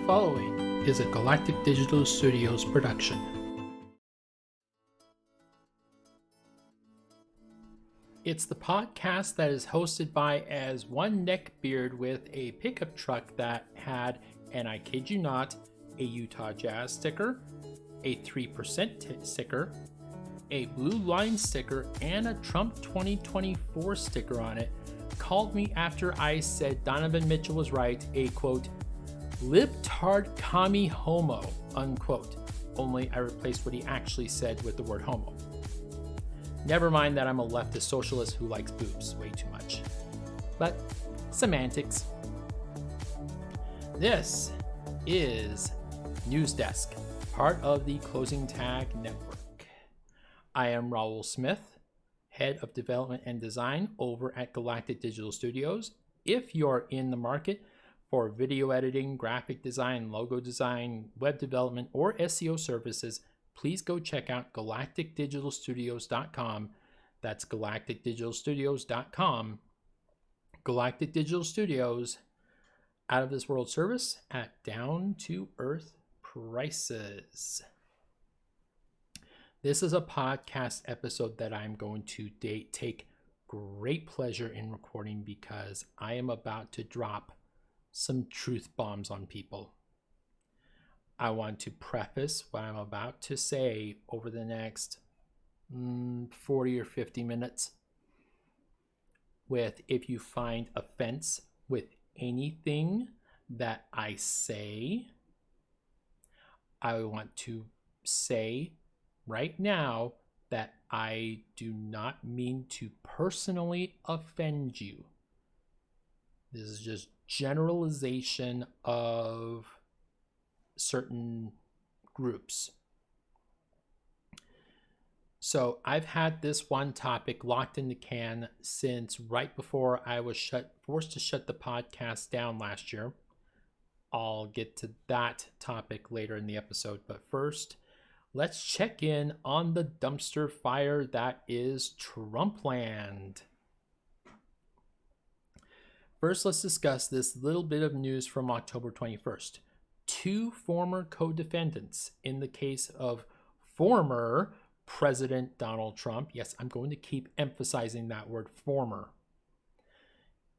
following is a Galactic Digital Studios production. It's the podcast that is hosted by as one neckbeard with a pickup truck that had, and I kid you not, a Utah Jazz sticker, a 3% sticker, a Blue Line sticker, and a Trump 2024 sticker on it, called me after I said Donovan Mitchell was right, a quote, libtard commie homo, unquote. Only I replaced what he actually said with the word homo. Never mind that I'm a leftist socialist who likes boobs way too much. But semantics. This is News Desk, part of the Closing Tag Network. I am Raul Smith, Head of Development and Design over at Galactic Digital Studios. If you're in the market for video editing, graphic design, logo design, web development, or SEO services, please go check out galacticdigitalstudios.com. That's galacticdigitalstudios.com. Galactic Digital Studios, out of this world service at down-to-earth prices. This is a podcast episode that I'm going to take great pleasure in recording because I am about to drop some truth bombs on people. I want to preface what I'm about to say over the next 40 or 50 minutes with, if you find offense with anything that I say, I want to say right now that I do not mean to personally offend you. This is just generalization of certain groups. So I've had this one topic locked in the can since right before I was forced to shut the podcast down last year. I'll get to that topic later in the episode, but first, let's check in on the dumpster fire that is Trumpland. First, let's discuss this little bit of news from October 21st. Two former co-defendants in the case of former President Donald Trump, yes, I'm going to keep emphasizing that word, former,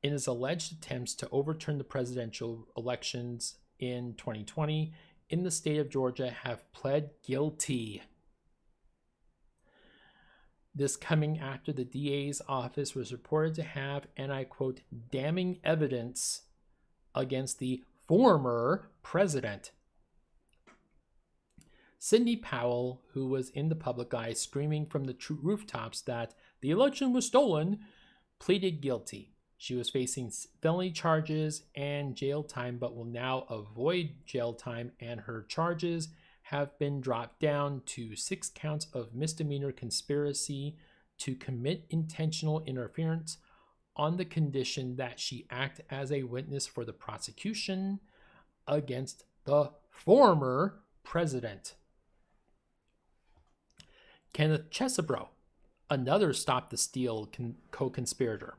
in his alleged attempts to overturn the presidential elections in 2020 in the state of Georgia, have pled guilty. This coming after the DA's office was reported to have, and I quote, damning evidence against the former president. Sidney Powell, who was in the public eye screaming from the rooftops that the election was stolen, pleaded guilty. She was facing felony charges and jail time, but will now avoid jail time, and her charges have been dropped down to 6 counts of misdemeanor conspiracy to commit intentional interference on the condition that she act as a witness for the prosecution against the former president. Kenneth Chesebro, another Stop the Steal co-conspirator,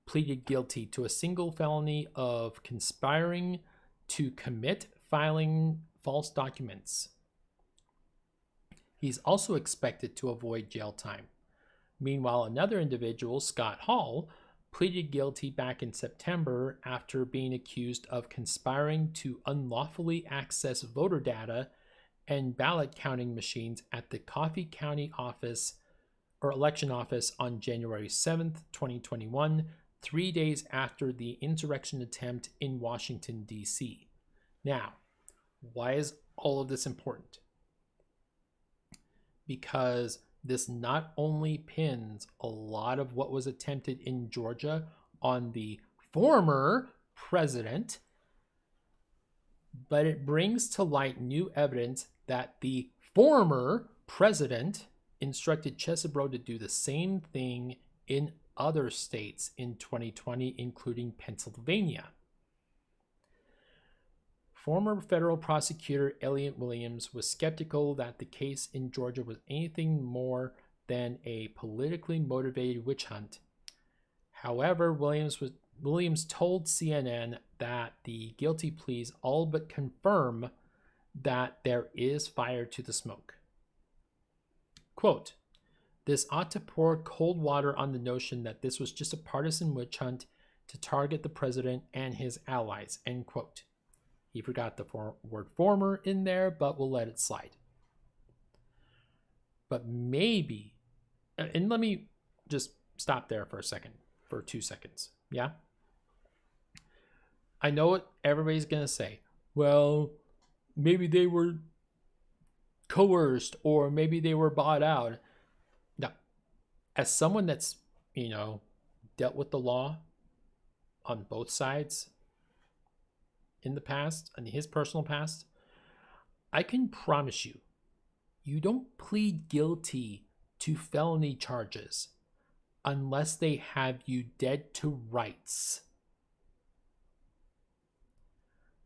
pleaded guilty to a single felony of conspiring to commit filing false documents. He's also expected to avoid jail time. Meanwhile, another individual, Scott Hall, pleaded guilty back in September after being accused of conspiring to unlawfully access voter data and ballot counting machines at the Coffee County office or election office on January 7th, 2021, 3 days after the insurrection attempt in Washington, D.C. Now, why is all of this important? Because this not only pins a lot of what was attempted in Georgia on the former president, but it brings to light new evidence that the former president instructed Chesebro to do the same thing in other states in 2020, including Pennsylvania. Former federal prosecutor Elliot Williams was skeptical that the case in Georgia was anything more than a politically motivated witch hunt. However, Williams Williams told CNN that the guilty pleas all but confirm that there is fire to the smoke. Quote, "This ought to pour cold water on the notion that this was just a partisan witch hunt to target the president and his allies," end quote. He forgot the word former in there, but we'll let it slide. But maybe, and let me just stop there for 2 seconds. Yeah? I know what everybody's going to say. Well, maybe they were coerced or maybe they were bought out. Now, as someone that's, dealt with the law on both sides in the past, in his personal past, I can promise you, you don't plead guilty to felony charges unless they have you dead to rights.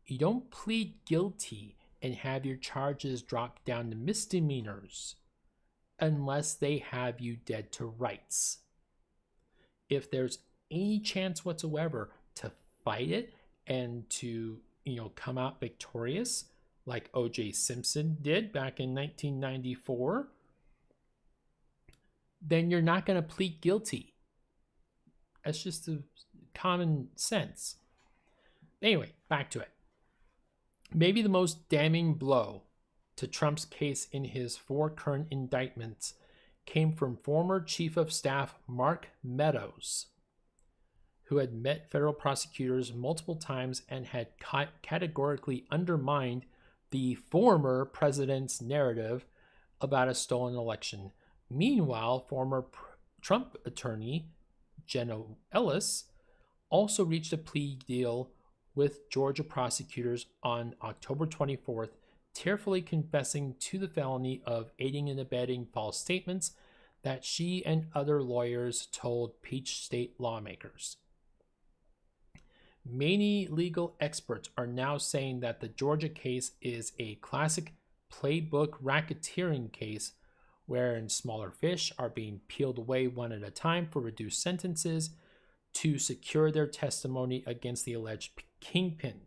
You don't plead guilty and have your charges dropped down to misdemeanors unless they have you dead to rights. If there's any chance whatsoever to fight it and to, come out victorious, like O.J. Simpson did back in 1994, then you're not going to plead guilty. That's just a common sense. Anyway, back to it. Maybe the most damning blow to Trump's case in his 4 current indictments came from former Chief of Staff Mark Meadows, who had met federal prosecutors multiple times and had categorically undermined the former president's narrative about a stolen election. Meanwhile, former Trump attorney Jenna Ellis also reached a plea deal with Georgia prosecutors on October 24th, tearfully confessing to the felony of aiding and abetting false statements that she and other lawyers told Peach State lawmakers. Many legal experts are now saying that the Georgia case is a classic playbook racketeering case wherein smaller fish are being peeled away one at a time for reduced sentences to secure their testimony against the alleged kingpin.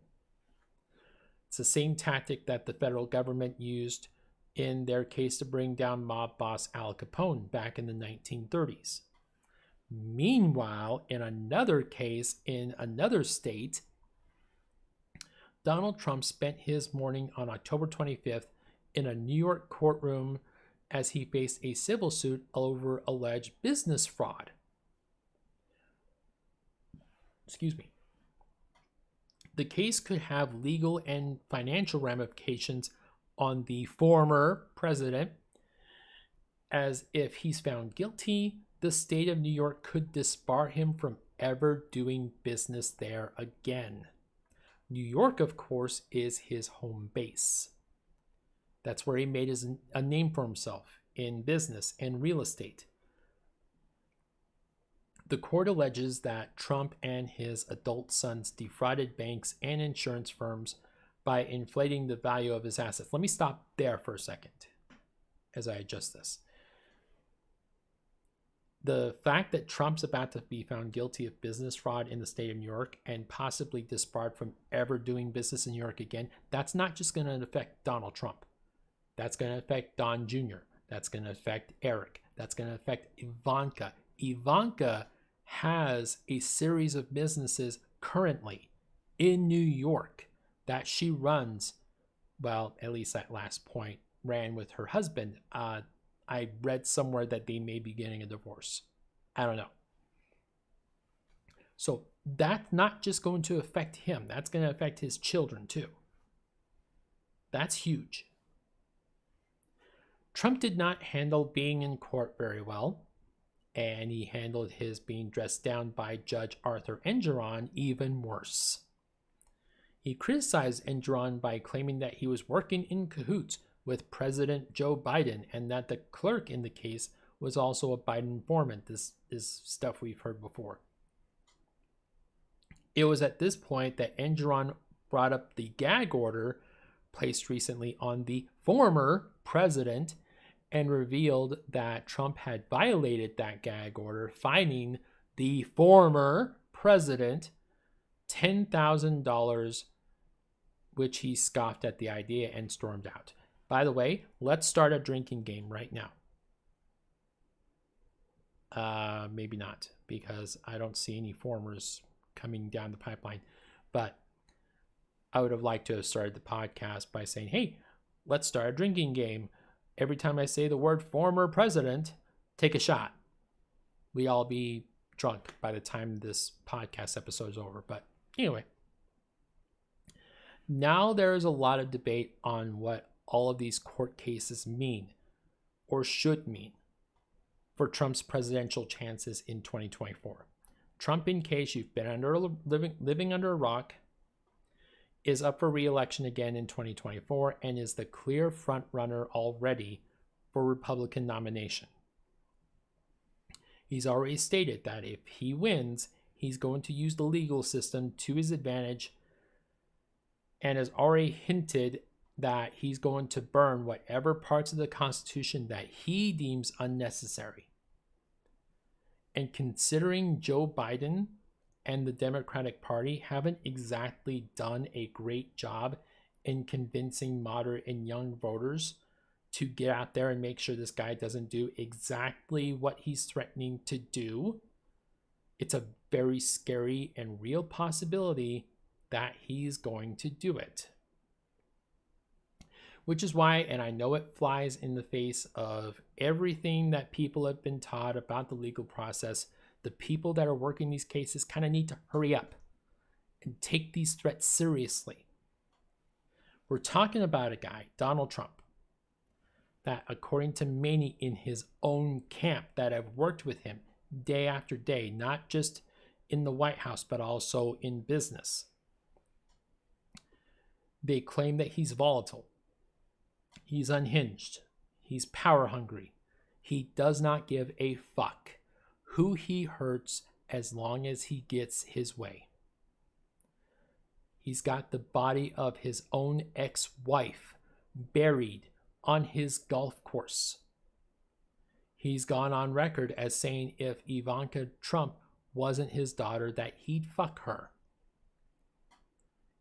It's the same tactic that the federal government used in their case to bring down mob boss Al Capone back in the 1930s. Meanwhile, in another case in another state, Donald Trump spent his morning on October 25th in a New York courtroom as he faced a civil suit over alleged business fraud. Excuse me. The case could have legal and financial ramifications on the former president, as if he's found guilty, the state of New York could disbar him from ever doing business there again. New York, of course, is his home base. That's where he made a name for himself in business and real estate. The court alleges that Trump and his adult sons defrauded banks and insurance firms by inflating the value of his assets. Let me stop there for a second as I adjust this. The fact that Trump's about to be found guilty of business fraud in the state of New York and possibly disbarred from ever doing business in New York again, that's not just going to affect Donald Trump. That's going to affect Don Jr. That's going to affect Eric. That's going to affect Ivanka. Ivanka has a series of businesses currently in New York that she runs. Well, at least at last point, ran with her husband. I read somewhere that they may be getting a divorce. I don't know. So that's not just going to affect him. That's going to affect his children too. That's huge. Trump did not handle being in court very well, and he handled his being dressed down by Judge Arthur Engeron even worse. He criticized Engeron by claiming that he was working in cahoots with President Joe Biden and that the clerk in the case was also a Biden informant. This is stuff we've heard before. It was at this point that Engeron brought up the gag order placed recently on the former president and revealed that Trump had violated that gag order, fining the former president $10,000, which he scoffed at the idea and stormed out. By the way, let's start a drinking game right now. Maybe not, because I don't see any formers coming down the pipeline. But I would have liked to have started the podcast by saying, hey, let's start a drinking game. Every time I say the word former president, take a shot. We all be drunk by the time this podcast episode is over. But anyway, now there is a lot of debate on what all of these court cases mean or should mean for Trump's presidential chances in 2024. Trump, in case you've been living under a rock, is up for re-election again in 2024 and is the clear front runner already for Republican nomination. He's already stated that if he wins, he's going to use the legal system to his advantage and has already hinted that he's going to burn whatever parts of the Constitution that he deems unnecessary. And considering Joe Biden and the Democratic Party haven't exactly done a great job in convincing moderate and young voters to get out there and make sure this guy doesn't do exactly what he's threatening to do, it's a very scary and real possibility that he's going to do it. Which is why, and I know it flies in the face of everything that people have been taught about the legal process, the people that are working these cases kind of need to hurry up and take these threats seriously. We're talking about a guy, Donald Trump, that according to many in his own camp that have worked with him day after day, not just in the White House, but also in business, they claim that he's volatile. He's unhinged. He's power hungry. He does not give a fuck who he hurts as long as he gets his way. He's got the body of his own ex-wife buried on his golf course. He's gone on record as saying if Ivanka Trump wasn't his daughter, that he'd fuck her.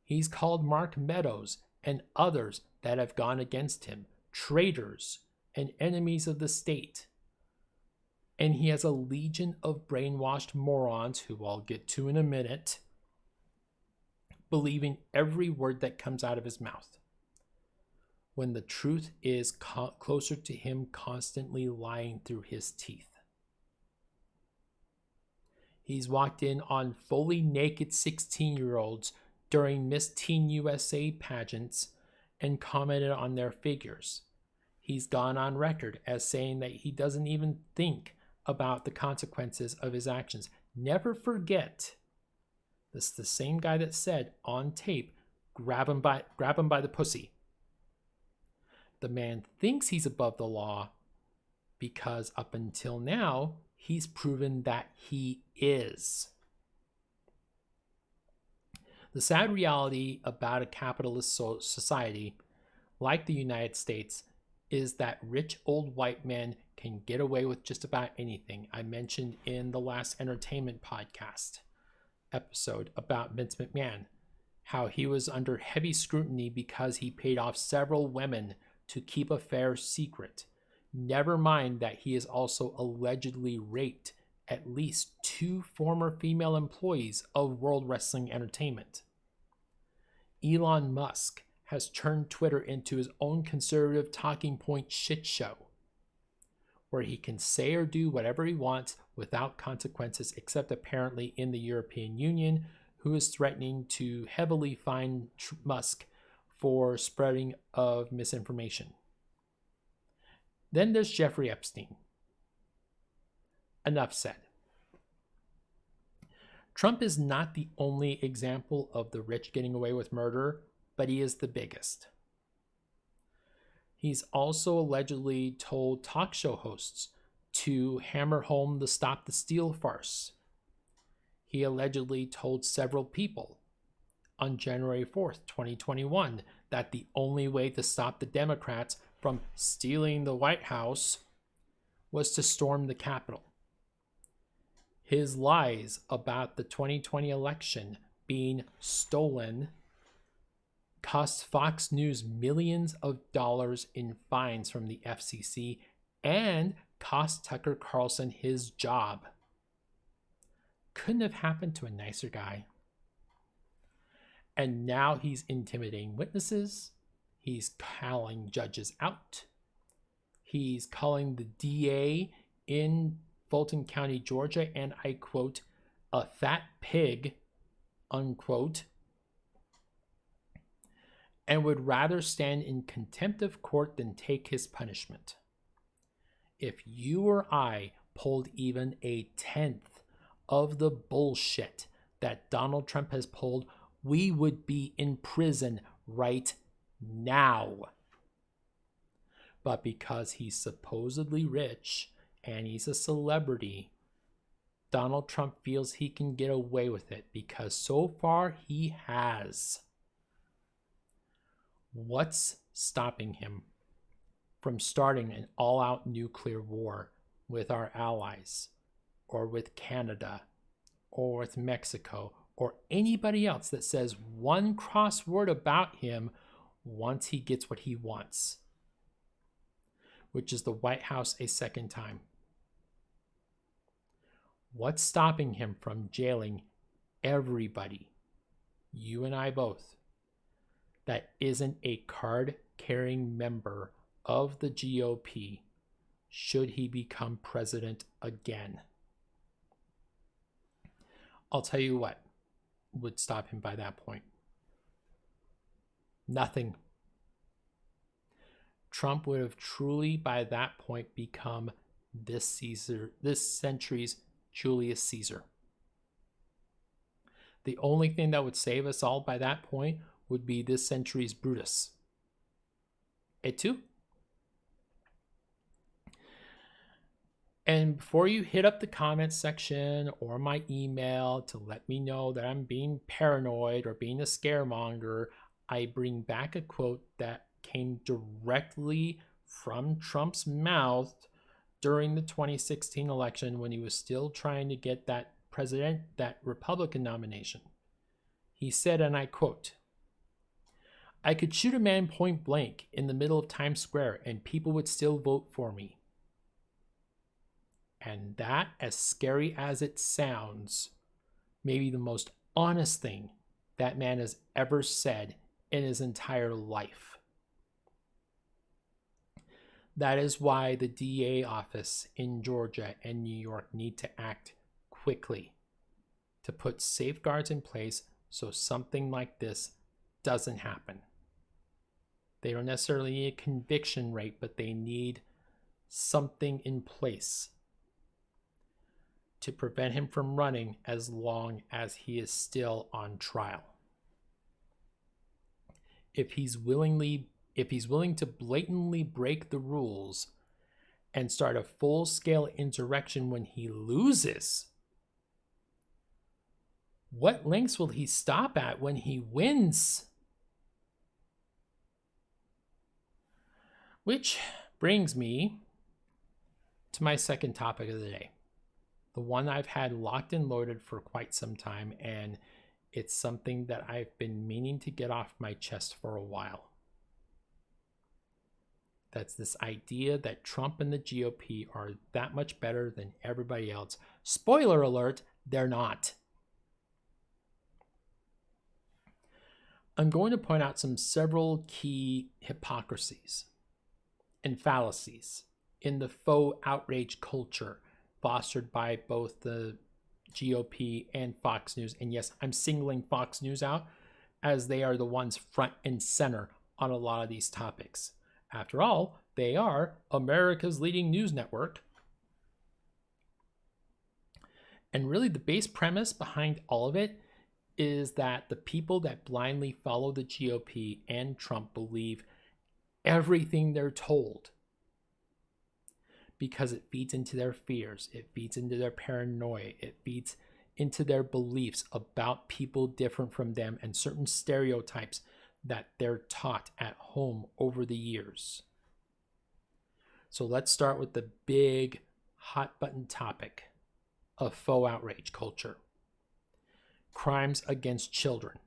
He's called Mark Meadows and others that have gone against him traitors and enemies of the state. And he has a legion of brainwashed morons, who I'll get to in a minute, believing every word that comes out of his mouth, when the truth is closer to him constantly lying through his teeth. He's walked in on fully naked 16-year-olds during Miss Teen USA pageants and commented on their figures. He's gone on record as saying that he doesn't even think about the consequences of his actions. Never forget, this is the same guy that said on tape, grab him by the pussy. The man thinks he's above the law because up until now, he's proven that he is. The sad reality about a capitalist society like the United States is that rich old white men can get away with just about anything. I mentioned in the last entertainment podcast episode about Vince McMahon, how he was under heavy scrutiny because he paid off several women to keep affairs secret. Never mind that he has also allegedly raped at least 2 former female employees of World Wrestling Entertainment. Elon Musk has turned Twitter into his own conservative talking point shit show, where he can say or do whatever he wants without consequences, except apparently in the European Union, who is threatening to heavily fine Musk for spreading of misinformation. Then there's Jeffrey Epstein. Enough said. Trump is not the only example of the rich getting away with murder, but he is the biggest. He's also allegedly told talk show hosts to hammer home the Stop the Steal farce. He allegedly told several people on January 4th, 2021, that the only way to stop the Democrats from stealing the White House was to storm the Capitol. His lies about the 2020 election being stolen cost Fox News millions of dollars in fines from the FCC and cost Tucker Carlson his job. Couldn't have happened to a nicer guy. And now he's intimidating witnesses. He's calling judges out. He's calling the DA in Fulton County, Georgia, and I quote, a fat pig, unquote, and would rather stand in contempt of court than take his punishment. If you or I pulled even a tenth of the bullshit that Donald Trump has pulled, we would be in prison right now. But because he's supposedly rich and he's a celebrity, Donald Trump feels he can get away with it because so far he has. What's stopping him from starting an all-out nuclear war with our allies, or with Canada, or with Mexico, or anybody else that says one cross word about him once he gets what he wants, which is the White House a second time? What's stopping him from jailing everybody, you and I both, that isn't a card-carrying member of the GOP should he become president again? I'll tell you what would stop him by that point. Nothing. Trump would have truly by that point become this century's Julius Caesar. The only thing that would save us all by that point would be this century's Brutus. Et tu? And before you hit up the comments section or my email to let me know that I'm being paranoid or being a scaremonger, I bring back a quote that came directly from Trump's mouth during the 2016 election when he was still trying to get that Republican nomination. He said, and I quote, "I could shoot a man point blank in the middle of Times Square and people would still vote for me." And that, as scary as it sounds, may be the most honest thing that man has ever said in his entire life. That is why the DA office in Georgia and New York need to act quickly to put safeguards in place so something like this doesn't happen. They don't necessarily need a conviction rate, but they need something in place to prevent him from running as long as he is still on trial. If he's willing to blatantly break the rules and start a full-scale insurrection when he loses, what lengths will he stop at when he wins? Which brings me to my second topic of the day. The one I've had locked and loaded for quite some time, and it's something that I've been meaning to get off my chest for a while. That's this idea that Trump and the GOP are that much better than everybody else. Spoiler alert, they're not. I'm going to point out several key hypocrisies and fallacies in the faux outrage culture fostered by both the GOP and Fox News. And yes, I'm singling Fox News out as they are the ones front and center on a lot of these topics. After all, they are America's leading news network. And really the base premise behind all of it is that the people that blindly follow the GOP and Trump believe everything they're told because it feeds into their fears, it feeds into their paranoia, it feeds into their beliefs about people different from them and certain stereotypes that they're taught at home over the years. So let's start with the big hot button topic of faux outrage culture. crimes against children.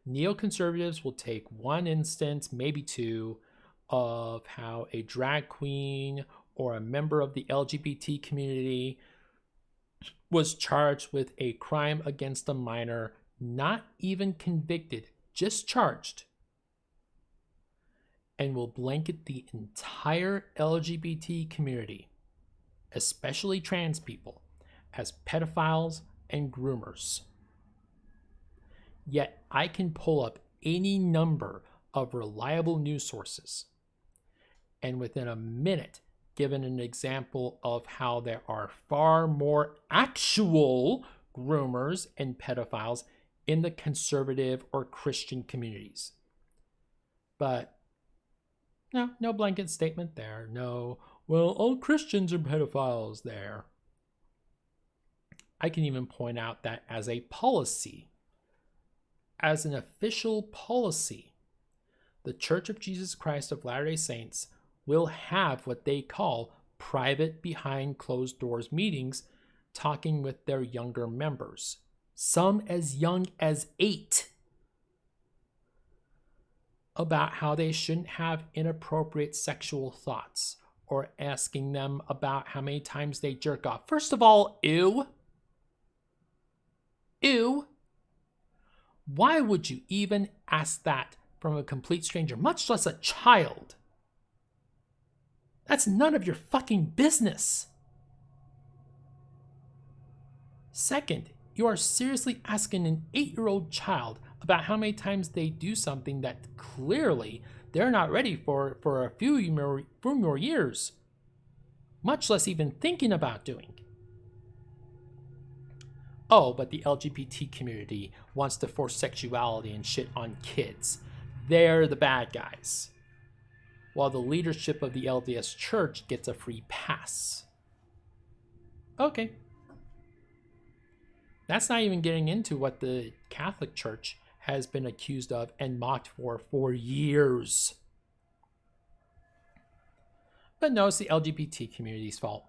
Neoconservatives will take one instance, maybe two, of how a drag queen or a member of the LGBT community was charged with a crime against a minor, not even convicted, just charged, and will blanket the entire LGBT community, especially trans people, as pedophiles and groomers. Yet I can pull up any number of reliable news sources, and within a minute given an example of how there are far more actual groomers and pedophiles in the conservative or Christian communities. But no blanket statement there. No, well, all Christians are pedophiles there. I can even point out that as a policy, as an official policy, the Church of Jesus Christ of Latter-day Saints will have what they call private behind closed doors meetings, talking with their younger members, some as young as 8, about how they shouldn't have inappropriate sexual thoughts, or asking them about how many times they jerk off. First of all, ew. Ew. Why would you even ask that from a complete stranger, much less a child? That's none of your fucking business. Second, you are seriously asking an 8-year-old child about how many times they do something that clearly they're not ready for a few more years, much less even thinking about doing. Oh, but the LGBT community wants to force sexuality and shit on kids. They're the bad guys, while the leadership of the LDS Church gets a free pass. Okay. That's not even getting into what the Catholic Church has been accused of and mocked for years. But no, it's the LGBT community's fault.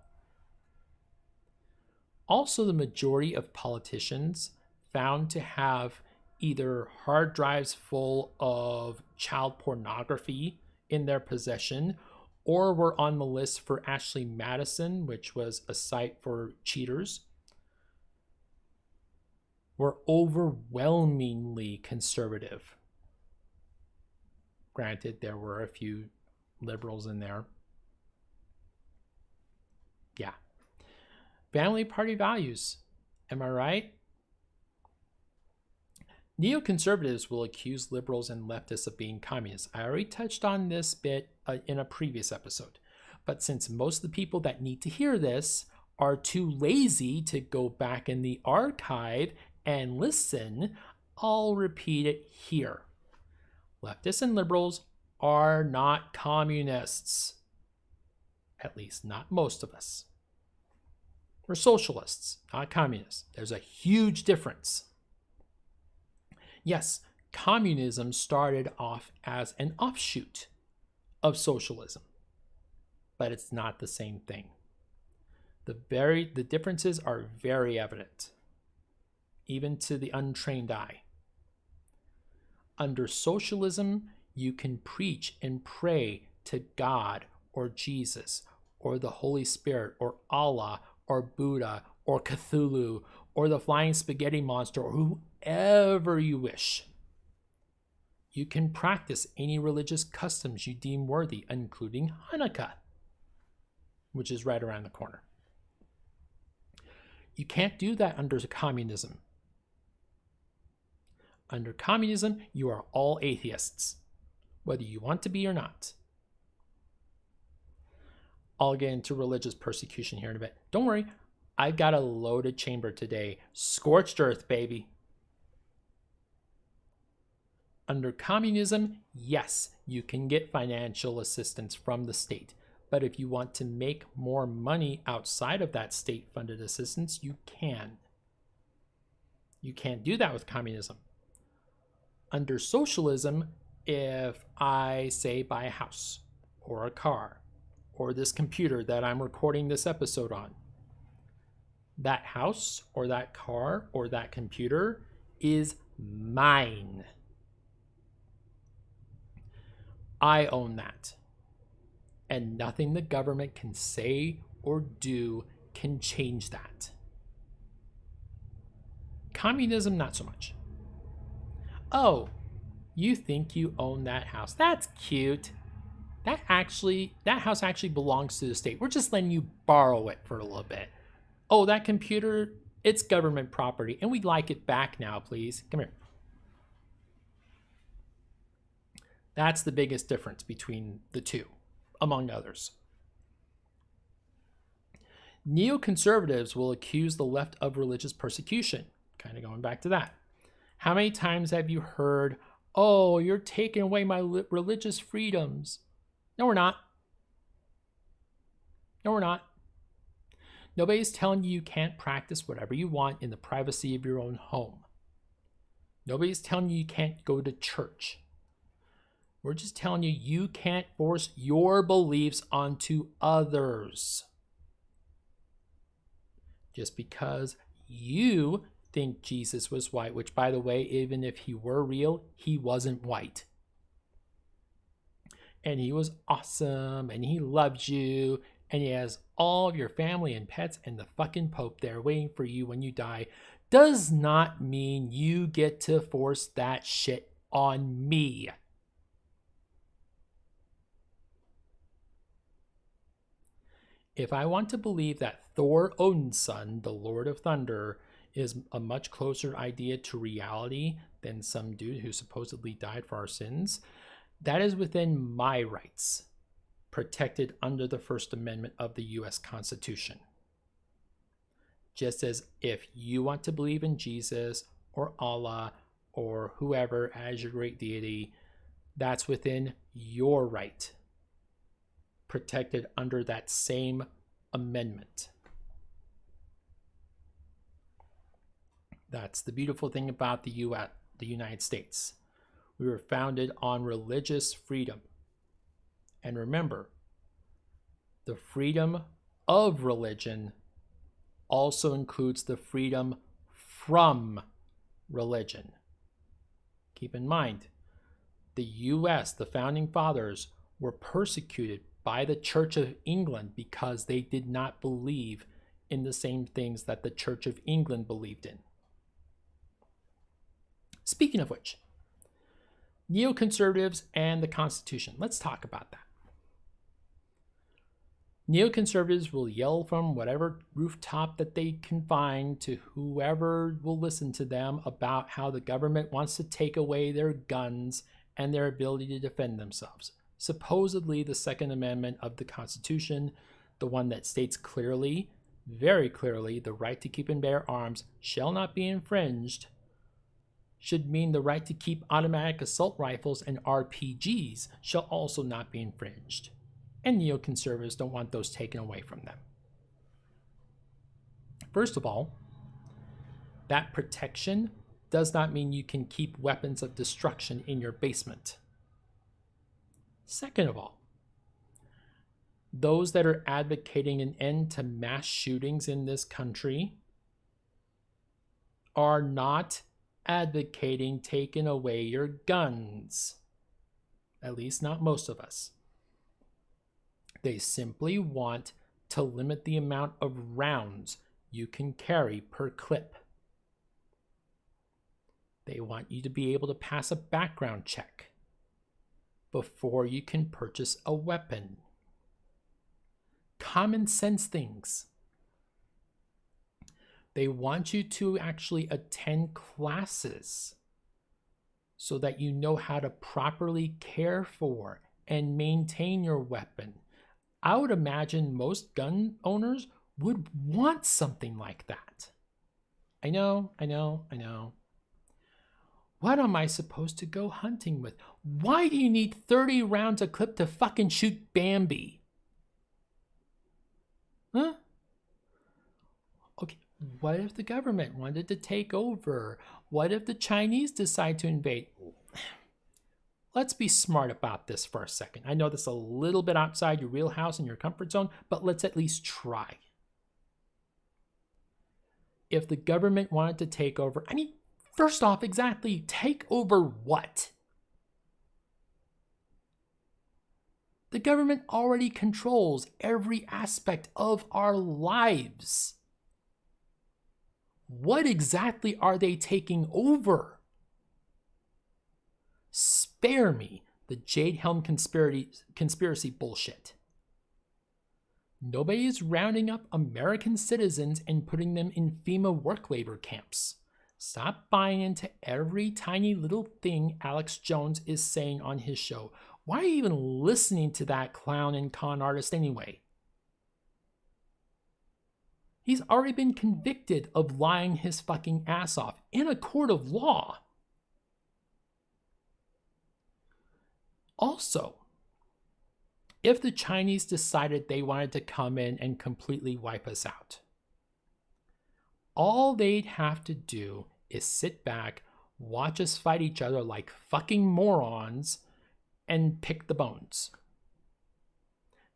Also, the majority of politicians found to have either hard drives full of child pornography in their possession, or were on the list for Ashley Madison, which was a site for cheaters, were overwhelmingly conservative. Granted, there were a few liberals in there. Yeah. Family party values. Am I right? Neoconservatives will accuse liberals and leftists of being communists. I already touched on this bit in a previous episode. But since most of the people that need to hear this are too lazy to go back in the archive and listen, I'll repeat it here. Leftists and liberals are not communists. At least not most of us. We're socialists, not communists. There's a huge difference. Yes, communism started off as an offshoot of socialism, but it's not the same thing. The differences are very evident, even to the untrained eye. Under socialism, you can preach and pray to God or Jesus or the Holy Spirit or Allah or Buddha or Cthulhu or the flying spaghetti monster or whoever you wish. You can practice any religious customs you deem worthy, including Hanukkah, which is right around the corner. You can't do that under communism. Under communism, you are all atheists, whether you want to be or not. I'll get into religious persecution here in a bit. Don't worry, I've got a loaded chamber today. Scorched earth, baby. Under communism, yes, you can get financial assistance from the state. But if you want to make more money outside of that state-funded assistance, you can. You can't do that with communism. Under socialism, if I say buy a house or a car or this computer that I'm recording this episode on, That house or that car or that computer is mine. I own that. And nothing the government can say or do can change that. Communism, not so much. Oh, you think you own that house? That's cute. That house actually belongs to the state. We're just letting you borrow it for a little bit. Oh, that computer, it's government property, and we'd like it back now, please. Come here. That's the biggest difference between the two, among others. Neoconservatives will accuse the left of religious persecution. Kind of going back to that. How many times have you heard, oh, you're taking away my religious freedoms? No, we're not. No, we're not. Nobody's telling you can't practice whatever you want in the privacy of your own home. Nobody's telling you can't go to church. We're just telling you can't force your beliefs onto others. Just because you think Jesus was white, which, by the way, even if he were real, he wasn't white. And he was awesome, and he loves you, and he has all of your family and pets and the fucking Pope there waiting for you when you die, does not mean you get to force that shit on me. If I want to believe that Thor Odin's son, the Lord of Thunder, is a much closer idea to reality than some dude who supposedly died for our sins, that is within my rights, protected under the First Amendment of the U.S. Constitution. Just as if you want to believe in Jesus or Allah or whoever as your great deity, that's within your right, protected under that same amendment. That's the beautiful thing about the United States. We were founded on religious freedom. And remember, the freedom of religion also includes the freedom from religion. Keep in mind, the US, the founding fathers, were persecuted by the Church of England because they did not believe in the same things that the Church of England believed in. Speaking of which, neoconservatives and the Constitution. Let's talk about that. Neoconservatives will yell from whatever rooftop that they can find to whoever will listen to them about how the government wants to take away their guns and their ability to defend themselves. Supposedly, the Second Amendment of the Constitution, the one that states clearly, very clearly, the right to keep and bear arms shall not be infringed, should mean the right to keep automatic assault rifles and RPGs shall also not be infringed. And neoconservatives don't want those taken away from them. First of all, that protection does not mean you can keep weapons of destruction in your basement. Second of all, those that are advocating an end to mass shootings in this country are not advocating taking away your guns. At least not most of us. They simply want to limit the amount of rounds you can carry per clip. They want you to be able to pass a background check before you can purchase a weapon. Common sense things. They want you to actually attend classes so that you know how to properly care for and maintain your weapon. I would imagine most gun owners would want something like that. I know. What am I supposed to go hunting with? Why do you need 30 rounds a clip to fucking shoot Bambi? Huh? Okay, what if the government wanted to take over? What if the Chinese decide to invade? Let's be smart about this for a second. I know this is a little bit outside your wheelhouse and your comfort zone, but let's at least try. if the government wanted to take over, I mean, first off, exactly, take over what? The government already controls every aspect of our lives. What exactly are they taking over? Spare me the Jade Helm conspiracy bullshit. Nobody is rounding up American citizens and putting them in FEMA work labor camps. Stop buying into every tiny little thing Alex Jones is saying on his show. Why are you even listening to that clown and con artist anyway? He's already been convicted of lying his fucking ass off in a court of law. Also, if the Chinese decided they wanted to come in and completely wipe us out, all they'd have to do is sit back, watch us fight each other like fucking morons, and pick the bones.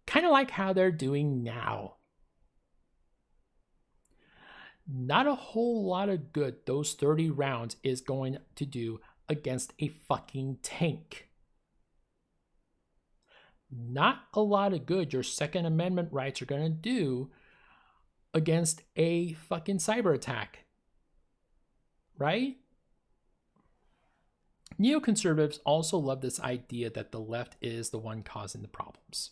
Kind of like how they're doing now. Not a whole lot of good those 30 rounds is going to do against a fucking tank. Not a lot of good your Second Amendment rights are going to do against a fucking cyber attack. Right? Neoconservatives also love this idea that the left is the one causing the problems.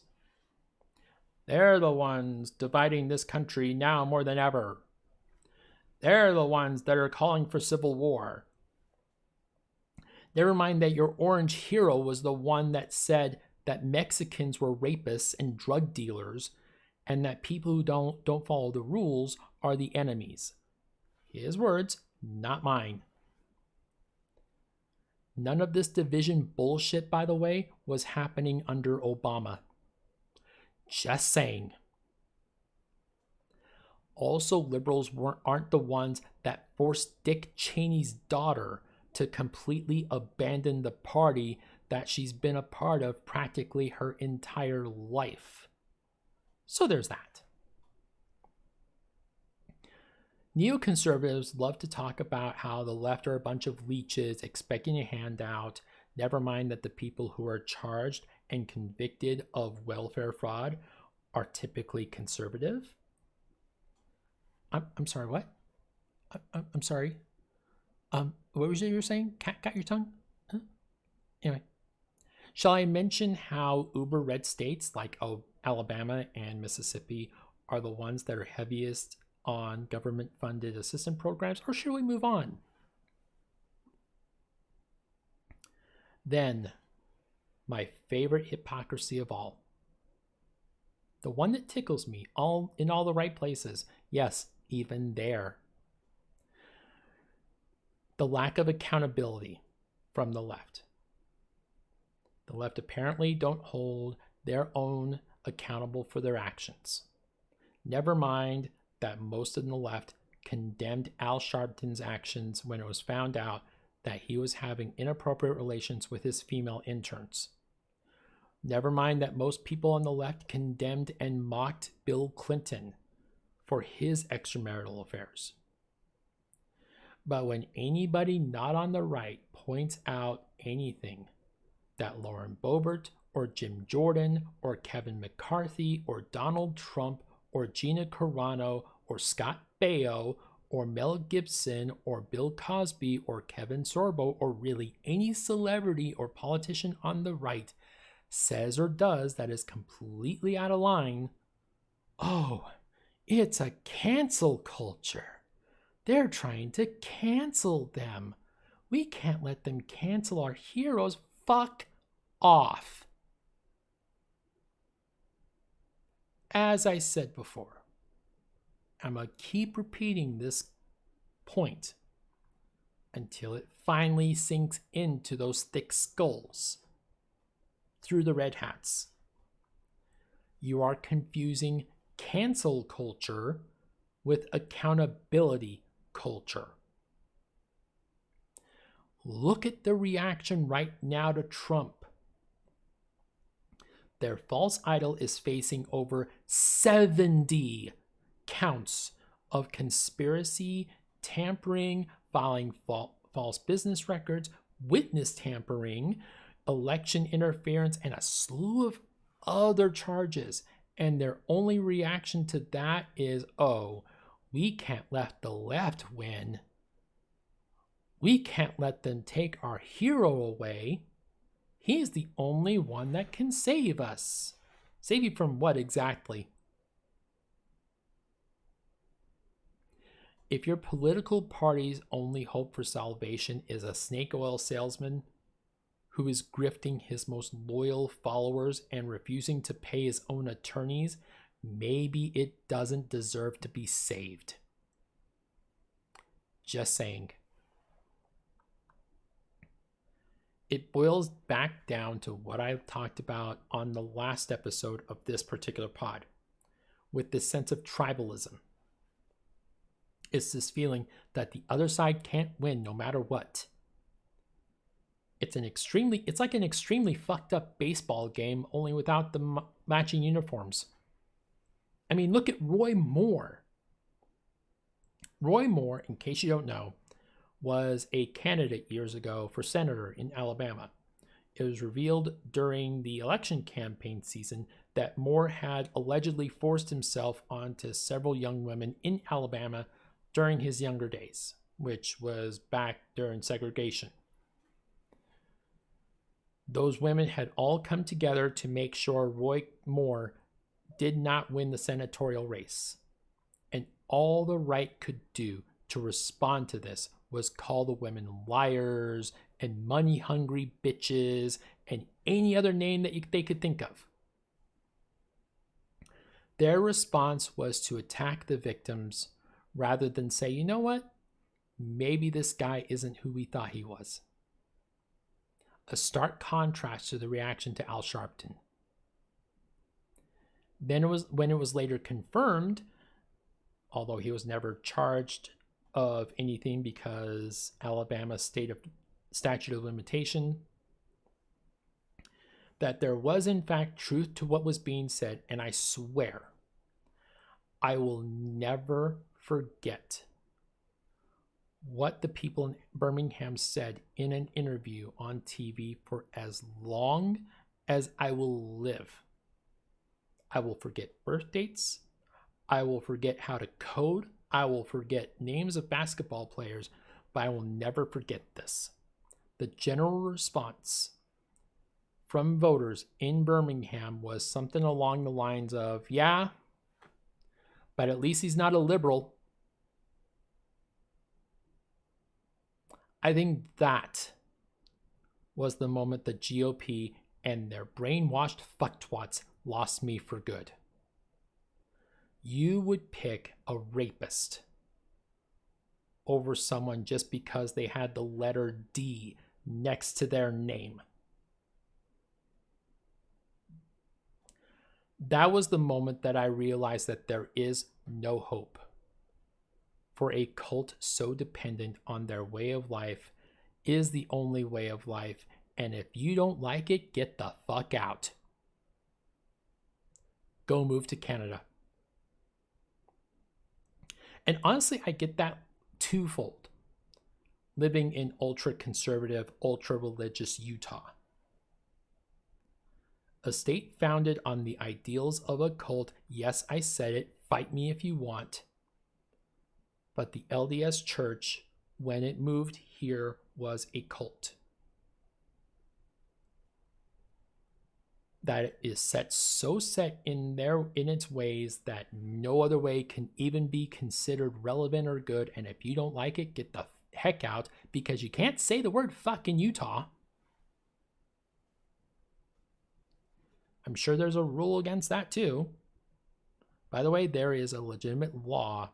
They're the ones dividing this country now more than ever. They're the ones that are calling for civil war. Never mind that your orange hero was the one that said that Mexicans were rapists and drug dealers, and that people who don't follow the rules are the enemies. His words, not mine. None of this division bullshit, by the way, was happening under Obama. Just saying. Also, liberals aren't the ones that forced Dick Cheney's daughter to completely abandon the party that she's been a part of practically her entire life. So there's that. Neoconservatives love to talk about how the left are a bunch of leeches expecting a handout. Never mind that the people who are charged and convicted of welfare fraud are typically conservative. I'm sorry, what? I'm sorry. What was it you were saying? Got your tongue? Huh? Anyway. Shall I mention how uber red states like Alabama and Mississippi are the ones that are heaviest on government-funded assistance programs, or should we move on? Then, my favorite hypocrisy of all. The one that tickles me in all the right places. Yes, even there. The lack of accountability from the left. The left apparently don't hold their own accountable for their actions. Never mind that most of the left condemned Al Sharpton's actions when it was found out that he was having inappropriate relations with his female interns. Never mind that most people on the left condemned and mocked Bill Clinton for his extramarital affairs. But when anybody not on the right points out anything that Lauren Boebert or Jim Jordan or Kevin McCarthy or Donald Trump or Gina Carano or Scott Baio or Mel Gibson or Bill Cosby or Kevin Sorbo or really any celebrity or politician on the right says or does that is completely out of line, oh, it's a cancel culture. They're trying to cancel them. We can't let them cancel our heroes. Fuck off. As I said before, I'm going to keep repeating this point until it finally sinks into those thick skulls through the red hats. You are confusing cancel culture with accountability culture. Look at the reaction right now to Trump. Their false idol is facing over 70 counts of conspiracy, tampering, filing false business records, witness tampering, election interference, and a slew of other charges. And their only reaction to that is, oh, we can't let the left win. We can't let them take our hero away. He's the only one that can save us. Save you from what exactly? If your political party's only hope for salvation is a snake oil salesman who is grifting his most loyal followers and refusing to pay his own attorneys, maybe it doesn't deserve to be saved. Just saying. It boils back down to what I talked about on the last episode of this particular pod, with this sense of tribalism. It's this feeling that the other side can't win no matter what. It's like an extremely fucked up baseball game, only without the matching uniforms. I mean, look at Roy Moore. Roy Moore, in case you don't know, was a candidate years ago for senator in Alabama. It was revealed during the election campaign season that Moore had allegedly forced himself onto several young women in Alabama during his younger days, which was back during segregation. Those women had all come together to make sure Roy Moore did not win the senatorial race. And all the right could do to respond to this was call the women liars and money-hungry bitches and any other name that they could think of. Their response was to attack the victims rather than say, you know what? Maybe this guy isn't who we thought he was. A stark contrast to the reaction to Al Sharpton. Then when it was later confirmed, although he was never charged of anything because Alabama's statute of limitation, that there was in fact truth to what was being said, and I swear, I will never forget what the people in Birmingham said in an interview on TV for as long as I will live. I will forget birth dates. I will forget how to code. I will forget names of basketball players, but I will never forget this. The general response from voters in Birmingham was something along the lines of, yeah, but at least he's not a liberal. I think that was the moment the GOP and their brainwashed fucktwats lost me for good. You would pick a rapist over someone just because they had the letter D next to their name. That was the moment that I realized that there is no hope for a cult so dependent on their way of life is the only way of life, and if you don't like it, get the fuck out. Go move to Canada. And honestly, I get that twofold, living in ultra-conservative, ultra-religious Utah. A state founded on the ideals of a cult, yes, I said it, fight me if you want. But the LDS Church, when it moved here, was a cult. That is set in its ways that no other way can even be considered relevant or good. And if you don't like it, get the heck out, because you can't say the word fuck in Utah. I'm sure there's a rule against that too. By the way, there is a legitimate law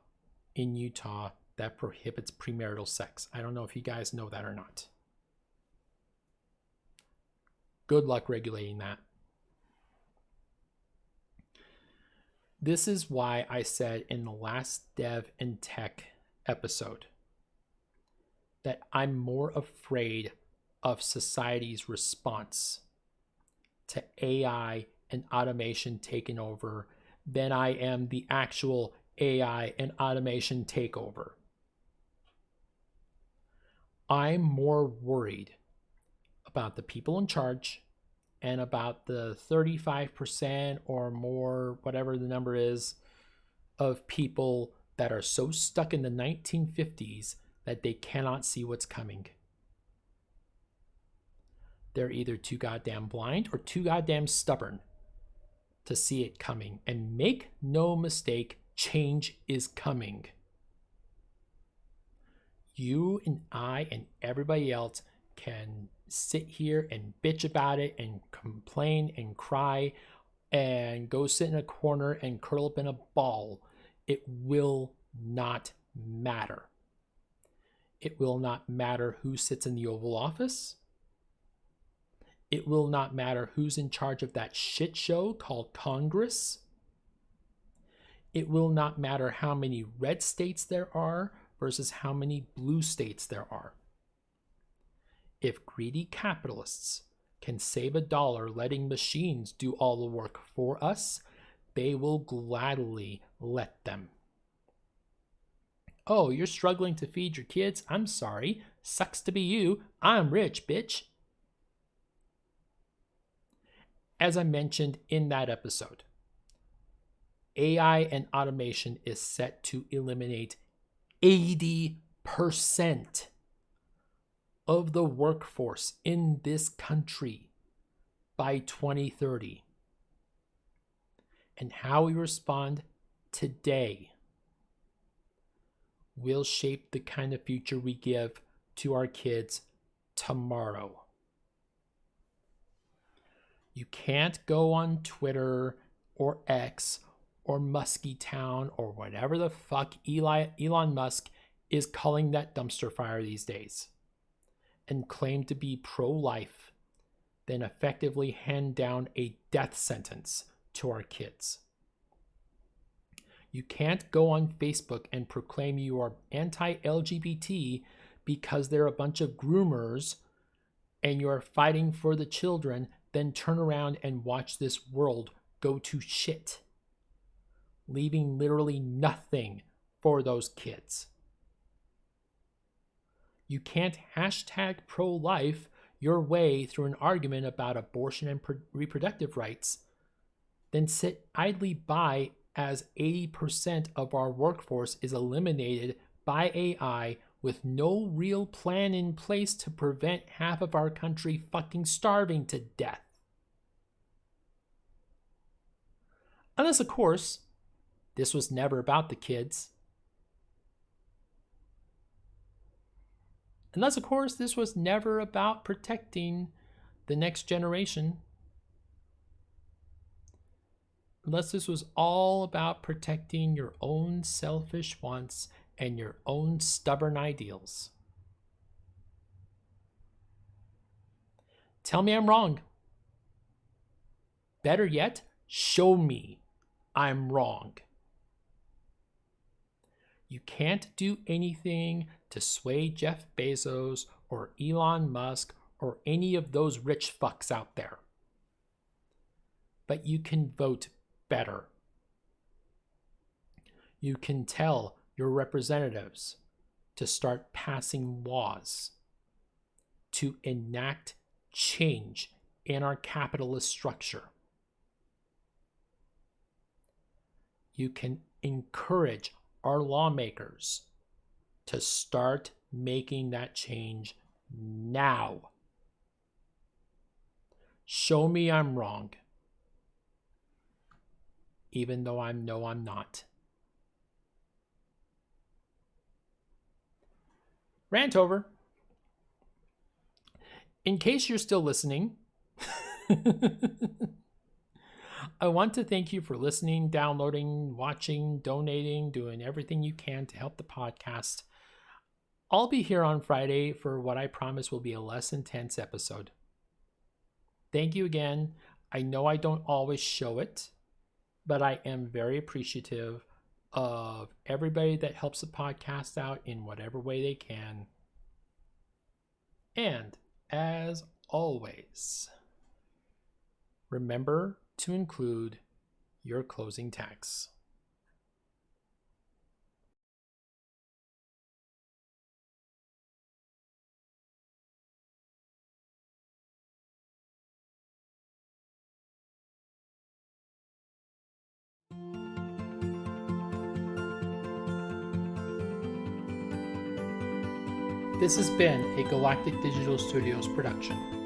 in Utah that prohibits premarital sex. I don't know if you guys know that or not. Good luck regulating that. This is why I said in the last Dev and Tech episode that I'm more afraid of society's response to AI and automation taking over than I am the actual AI and automation take over. I'm more worried about the people in charge and about the 35% or more, whatever the number is, of people that are so stuck in the 1950s that they cannot see what's coming. They're either too goddamn blind or too goddamn stubborn to see it coming. And make no mistake, change is coming. You and I and everybody else can sit here and bitch about it and complain and cry and go sit in a corner and curl up in a ball. It will not matter. It will not matter who sits in the Oval Office. It will not matter who's in charge of that shit show called Congress. It will not matter how many red states there are versus how many blue states there are. If greedy capitalists can save $1 letting machines do all the work for us, they will gladly let them. Oh, you're struggling to feed your kids? I'm sorry. Sucks to be you. I'm rich, bitch. As I mentioned in that episode, AI and automation is set to eliminate 80% of the workforce in this country by 2030. And how we respond today will shape the kind of future we give to our kids tomorrow. You can't go on Twitter or X or Muskie Town or whatever the fuck Elon Musk is calling that dumpster fire these days and claim to be pro-life, then effectively hand down a death sentence to our kids. You can't go on Facebook and proclaim you are anti-LGBT because they're a bunch of groomers and you're fighting for the children, then turn around and watch this world go to shit, leaving literally nothing for those kids. You can't hashtag pro-life your way through an argument about abortion and reproductive rights, then sit idly by as 80% of our workforce is eliminated by AI with no real plan in place to prevent half of our country fucking starving to death. Unless, of course, this was never about the kids. Unless, of course, this was never about protecting the next generation. Unless this was all about protecting your own selfish wants and your own stubborn ideals. Tell me I'm wrong. Better yet, show me I'm wrong. You can't do anything to sway Jeff Bezos or Elon Musk or any of those rich fucks out there. But you can vote better. You can tell your representatives to start passing laws to enact change in our capitalist structure. You can encourage our lawmakers to start making that change now. Show me I'm wrong, even though I know I'm not. Rant over. In case you're still listening, I want to thank you for listening, downloading, watching, donating, doing everything you can to help the podcast. I'll be here on Friday for what I promise will be a less intense episode. Thank you again. I know I don't always show it, but I am very appreciative of everybody that helps the podcast out in whatever way they can. And as always, remember to include your closing tax. This has been a Galactic Digital Studios production.